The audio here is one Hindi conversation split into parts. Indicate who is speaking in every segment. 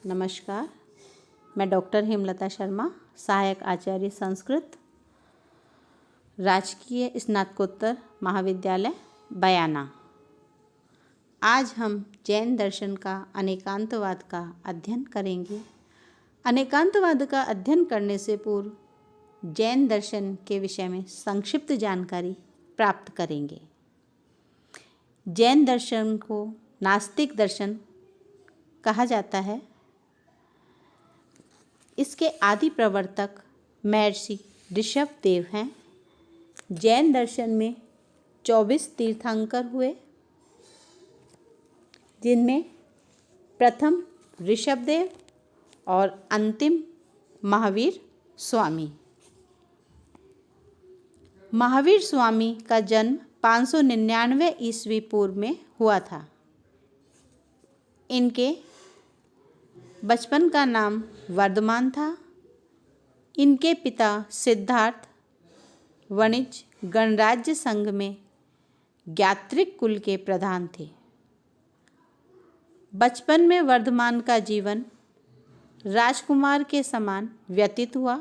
Speaker 1: नमस्कार। मैं डॉक्टर हेमलता शर्मा, सहायक आचार्य संस्कृत, राजकीय स्नातकोत्तर महाविद्यालय बयाना। आज हम जैन दर्शन का अनेकांतवाद का अध्ययन करेंगे। अनेकांतवाद का अध्ययन करने से पूर्व जैन दर्शन के विषय में संक्षिप्त जानकारी प्राप्त करेंगे। जैन दर्शन को नास्तिक दर्शन कहा जाता है। इसके आदि प्रवर्तक महर्षि ऋषभदेव हैं। जैन दर्शन में 24 तीर्थंकर हुए, जिनमें प्रथम ऋषभदेव और अंतिम महावीर स्वामी। महावीर स्वामी का जन्म 599 ईस्वी पूर्व में हुआ था। इनके बचपन का नाम वर्धमान था। इनके पिता सिद्धार्थ वाणिज्य गणराज्य संघ में ज्ञात्रिक कुल के प्रधान थे। बचपन में वर्धमान का जीवन राजकुमार के समान व्यतीत हुआ,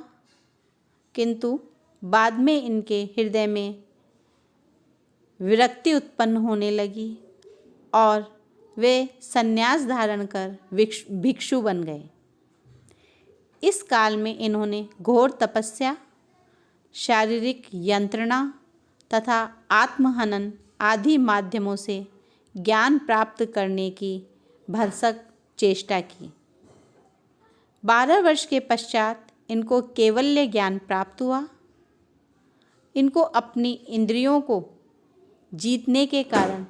Speaker 1: किंतु बाद में इनके हृदय में विरक्ति उत्पन्न होने लगी और वे संन्यास धारण कर भिक्षु बन गए। इस काल में इन्होंने घोर तपस्या, शारीरिक यंत्रणा तथा आत्महनन आदि माध्यमों से ज्ञान प्राप्त करने की भरसक चेष्टा की। 12 वर्ष के पश्चात इनको कैवल्य ज्ञान प्राप्त हुआ। इनको अपनी इंद्रियों को जीतने के कारण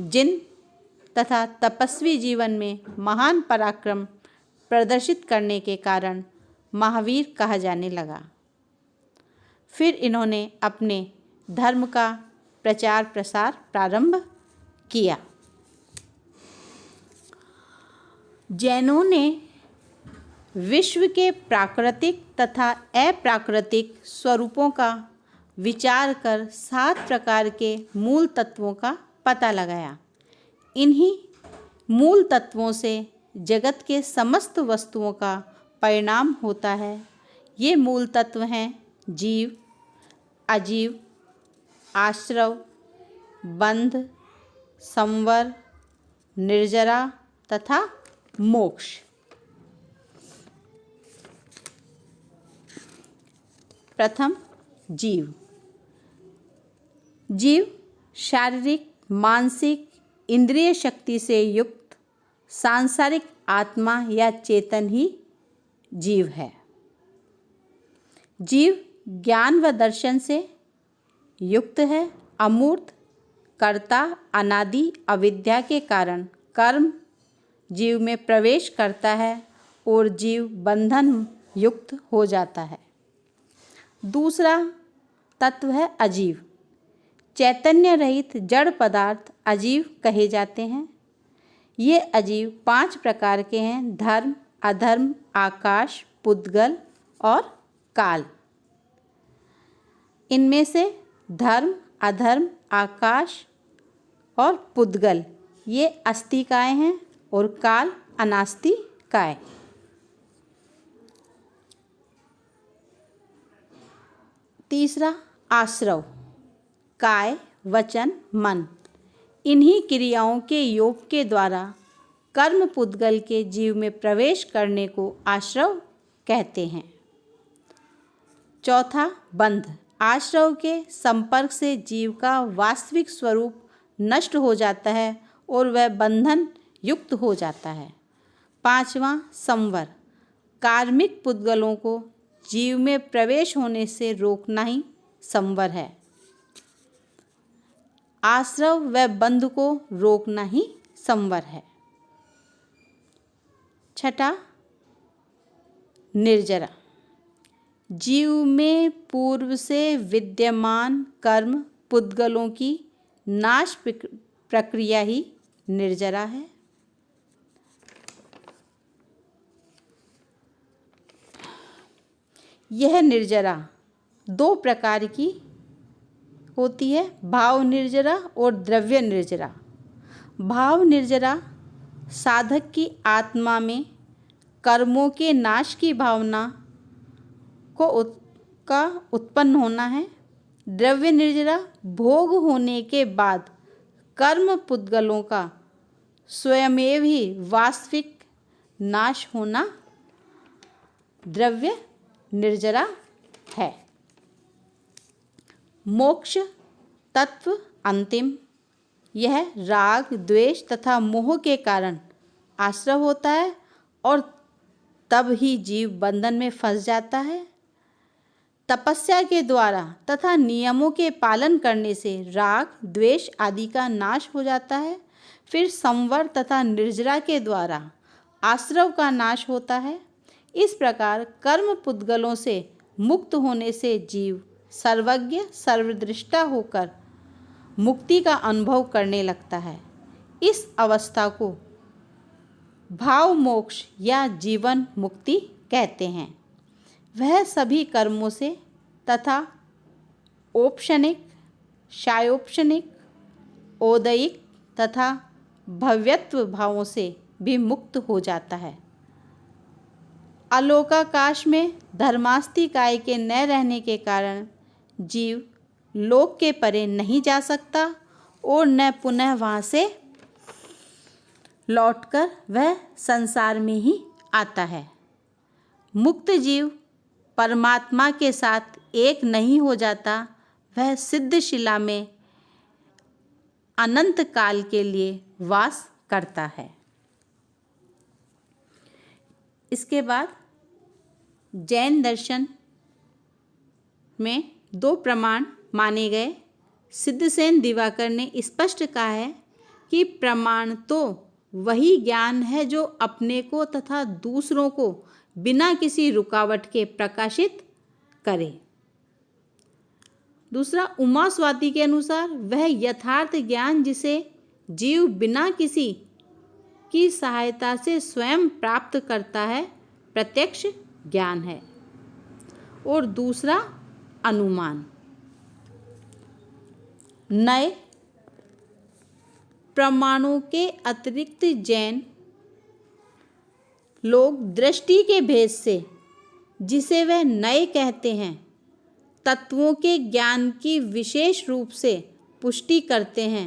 Speaker 1: जिन तथा तपस्वी जीवन में महान पराक्रम प्रदर्शित करने के कारण महावीर कहा जाने लगा। फिर इन्होंने अपने धर्म का प्रचार प्रसार प्रारंभ किया। जैनों ने विश्व के प्राकृतिक तथा अप्राकृतिक स्वरूपों का विचार कर 7 प्रकार के मूल तत्वों का पता लगाया। इन्हीं मूल तत्वों से जगत के समस्त वस्तुओं का परिणाम होता है। ये मूल तत्व हैं जीव, अजीव, आश्रव, बंध, संवर, निर्जरा तथा मोक्ष। प्रथम जीव। जीव शारीरिक, मानसिक, इंद्रिय शक्ति से युक्त सांसारिक आत्मा या चेतन ही जीव है। जीव ज्ञान व दर्शन से युक्त है। अमूर्त, कर्ता, अनादि अविद्या के कारण कर्म जीव में प्रवेश करता है और जीव बंधन युक्त हो जाता है। दूसरा तत्व है अजीव। चैतन्य रहित जड़ पदार्थ अजीव कहे जाते हैं। ये अजीव 5 प्रकार के हैं: धर्म, अधर्म, आकाश, पुद्गल और काल। इनमें से धर्म, अधर्म, आकाश और पुद्गल ये अस्तिकाय हैं और काल अनास्तिकाय। तीसरा आश्रव। काय, वचन, मन, इन्हीं क्रियाओं के योग के द्वारा कर्म पुद्गल के जीव में प्रवेश करने को आश्रव कहते हैं। चौथा बंध। आश्रव के संपर्क से जीव का वास्तविक स्वरूप नष्ट हो जाता है और वह बंधन युक्त हो जाता है। पांचवा संवर। कार्मिक पुद्गलों को जीव में प्रवेश होने से रोकना ही संवर है। आश्रव व बंध को रोकना ही संवर है। छठा निर्जरा। जीव में पूर्व से विद्यमान कर्म पुद्गलों की नाश प्रक्रिया ही निर्जरा है। यह निर्जरा 2 प्रकार की होती है, भाव निर्जरा और द्रव्य निर्जरा। भाव निर्जरा साधक की आत्मा में कर्मों के नाश की भावना का उत्पन्न होना है। द्रव्य निर्जरा भोग होने के बाद कर्म पुद्गलों का स्वयमेव ही वास्तविक नाश होना द्रव्य निर्जरा है। मोक्ष तत्व अंतिम, यह राग द्वेष तथा मोह के कारण आश्रव होता है और तब ही जीव बंधन में फंस जाता है। तपस्या के द्वारा तथा नियमों के पालन करने से राग द्वेष आदि का नाश हो जाता है। फिर संवर तथा निर्जरा के द्वारा आश्रव का नाश होता है। इस प्रकार कर्म पुद्गलों से मुक्त होने से जीव सर्वज्ञ सर्वदृष्टा होकर मुक्ति का अनुभव करने लगता है। इस अवस्था को भाव मोक्ष या जीवन मुक्ति कहते हैं। वह सभी कर्मों से तथा औपनिक, शायोपनिक, औदयिक तथा भव्यत्व भावों से भी मुक्त हो जाता है। अलोकाकाश में धर्मास्तिकाय के न रहने के कारण जीव लोक के परे नहीं जा सकता और न पुनः वहाँ से लौटकर वह संसार में ही आता है। मुक्त जीव परमात्मा के साथ एक नहीं हो जाता, वह सिद्ध शिला में अनंत काल के लिए वास करता है। इसके बाद जैन दर्शन में दो प्रमाण माने गए। सिद्धसेन दिवाकर ने स्पष्ट कहा है कि प्रमाण तो वही ज्ञान है जो अपने को तथा दूसरों को बिना किसी रुकावट के प्रकाशित करे। दूसरा, उमा स्वाति के अनुसार वह यथार्थ ज्ञान जिसे जीव बिना किसी की सहायता से स्वयं प्राप्त करता है प्रत्यक्ष ज्ञान है। और दूसरा, अनुमान। नए प्रमाणों के अतिरिक्त जैन लोग दृष्टि के भेद से, जिसे वह नए कहते हैं, तत्वों के ज्ञान की विशेष रूप से पुष्टि करते हैं।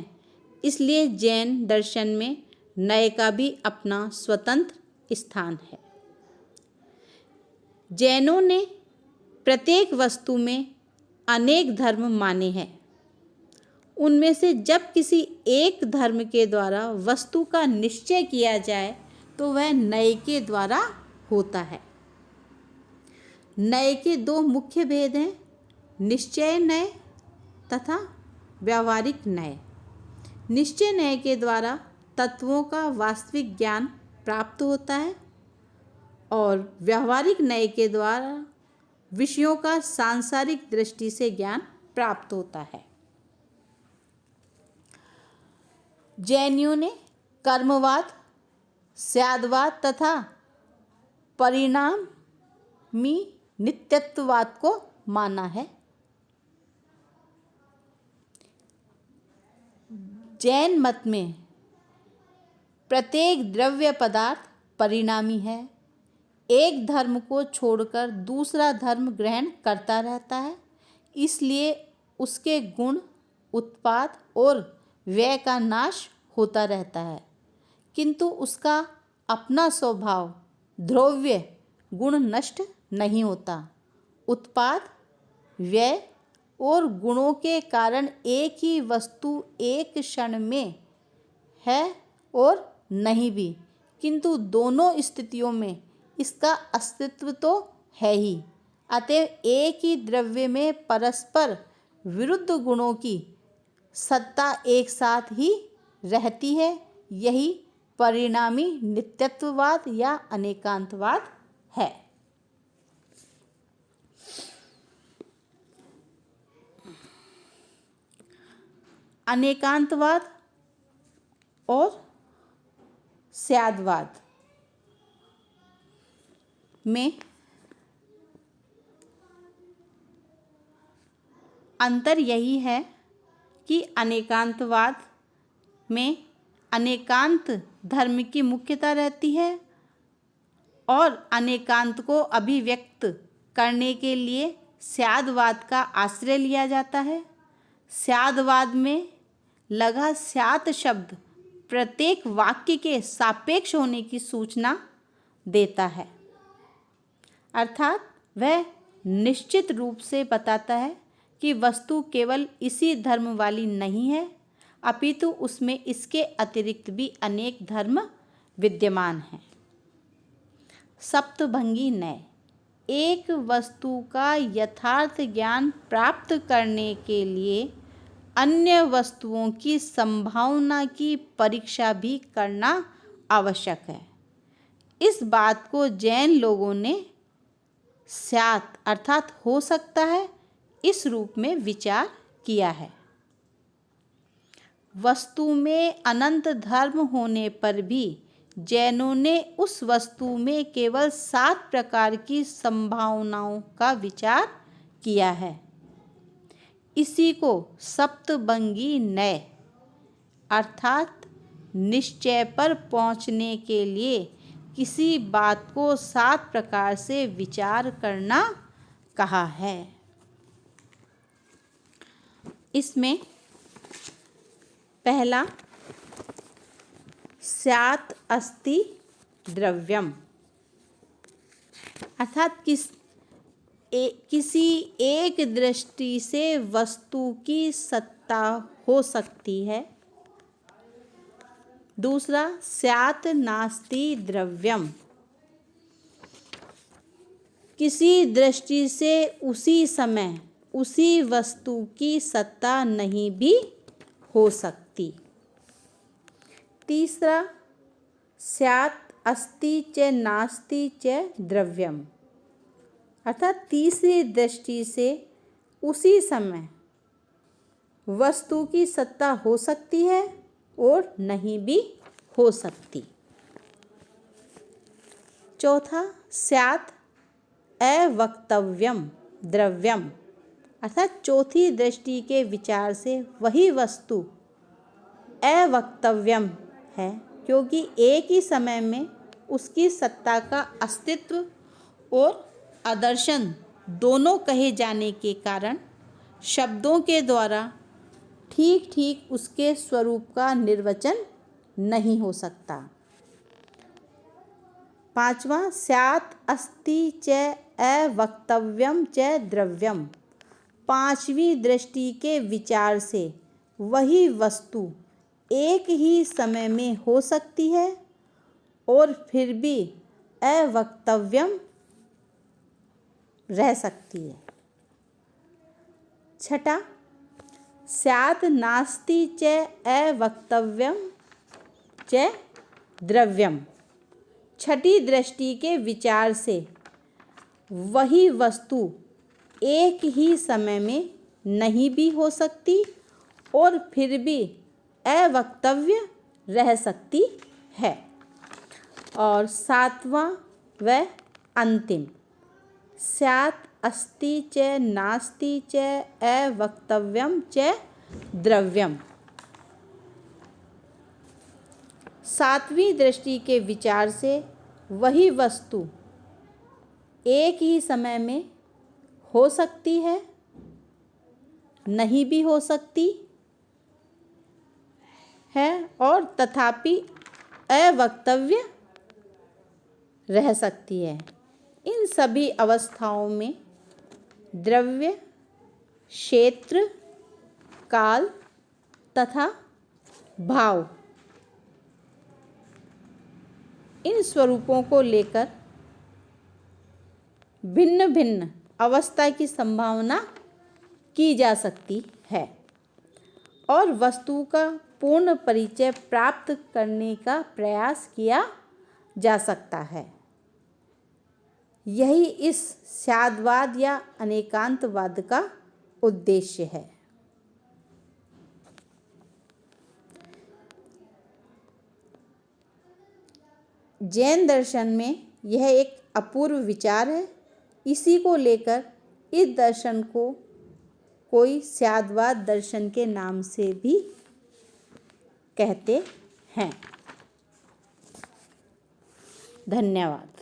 Speaker 1: इसलिए जैन दर्शन में नए का भी अपना स्वतंत्र स्थान है। जैनों ने प्रत्येक वस्तु में अनेक धर्म माने हैं। उनमें से जब किसी एक धर्म के द्वारा वस्तु का निश्चय किया जाए तो वह नए के द्वारा होता है। नए के दो मुख्य भेद हैं, निश्चय नए तथा व्यावहारिक नए। निश्चय नए के द्वारा तत्वों का वास्तविक ज्ञान प्राप्त होता है और व्यावहारिक नए के द्वारा विषयों का सांसारिक दृष्टि से ज्ञान प्राप्त होता है। जैनियों ने कर्मवाद, स्यादवाद तथा परिणामी नित्यत्ववाद को माना है। जैन मत में प्रत्येक द्रव्य पदार्थ परिणामी है। एक धर्म को छोड़कर दूसरा धर्म ग्रहण करता रहता है, इसलिए उसके गुण, उत्पाद और व्यय का नाश होता रहता है, किंतु उसका अपना स्वभाव द्रव्य गुण नष्ट नहीं होता। उत्पाद, व्यय और गुणों के कारण एक ही वस्तु एक क्षण में है और नहीं भी, किंतु दोनों स्थितियों में इसका अस्तित्व तो है ही। अतएव एक ही द्रव्य में परस्पर विरुद्ध गुणों की सत्ता एक साथ ही रहती है। यही परिणामी नित्यत्ववाद या अनेकांतवाद है। अनेकांतवाद और स्यादवाद में अंतर यही है कि अनेकांतवाद में अनेकांत धर्म की मुख्यता रहती है और अनेकांत को अभिव्यक्त करने के लिए स्यादवाद का आश्रय लिया जाता है। स्यादवाद में लगा स्यात् शब्द प्रत्येक वाक्य के सापेक्ष होने की सूचना देता है, अर्थात वह निश्चित रूप से बताता है कि वस्तु केवल इसी धर्म वाली नहीं है, अपितु उसमें इसके अतिरिक्त भी अनेक धर्म विद्यमान हैं। सप्तभंगी नय, एक वस्तु का यथार्थ ज्ञान प्राप्त करने के लिए अन्य वस्तुओं की संभावना की परीक्षा भी करना आवश्यक है। इस बात को जैन लोगों ने स्यात् अर्थात हो सकता है इस रूप में विचार किया है। वस्तु में अनंत धर्म होने पर भी जैनों ने उस वस्तु में केवल 7 प्रकार की संभावनाओं का विचार किया है। इसी को सप्तभंगी नय अर्थात निश्चय पर पहुँचने के लिए किसी बात को 7 प्रकार से विचार करना कहा है। इसमें पहला स्यात् अस्ति द्रव्यम, अर्थात किसी एक दृष्टि से वस्तु की सत्ता हो सकती है। दूसरा स्यात् नास्ति द्रव्यम, किसी दृष्टि से उसी समय उसी वस्तु की सत्ता नहीं भी हो सकती। तीसरा स्यात् अस्ति च नास्ति च द्रव्यम, अर्थात तीसरी दृष्टि से उसी समय वस्तु की सत्ता हो सकती है और नहीं भी हो सकती। चौथा स्यात् अवक्तव्यम द्रव्यम, अर्थात चौथी दृष्टि के विचार से वही वस्तु अवक्तव्यम है, क्योंकि एक ही समय में उसकी सत्ता का अस्तित्व और आदर्शन दोनों कहे जाने के कारण शब्दों के द्वारा ठीक ठीक उसके स्वरूप का निर्वचन नहीं हो सकता। पांचवा स्यात् अस्ति च अवक्तव्यम च द्रव्यम, पांचवी दृष्टि के विचार से वही वस्तु एक ही समय में हो सकती है और फिर भी अवक्तव्यम रह सकती है। छठा स्यात् नास्ति च अवक्तव्यम च द्रव्यम, छठी दृष्टि के विचार से वही वस्तु एक ही समय में नहीं भी हो सकती और फिर भी अवक्तव्य रह सकती है। और सातवां व अंतिम स्यात् अस्ति च नास्ति च अवक्तव्यम च द्रव्यम, सातवीं दृष्टि के विचार से वही वस्तु एक ही समय में हो सकती है, नहीं भी हो सकती है और तथापि अवक्तव्य रह सकती है। इन सभी अवस्थाओं में द्रव्य, क्षेत्र, काल तथा भाव इन स्वरूपों को लेकर भिन्न भिन्न अवस्था की संभावना की जा सकती है और वस्तु का पूर्ण परिचय प्राप्त करने का प्रयास किया जा सकता है। यही इस स्याद्वाद या अनेकांतवाद का उद्देश्य है। जैन दर्शन में यह एक अपूर्व विचार है। इसी को लेकर इस दर्शन को कोई स्याद्वाद दर्शन के नाम से भी कहते हैं। धन्यवाद।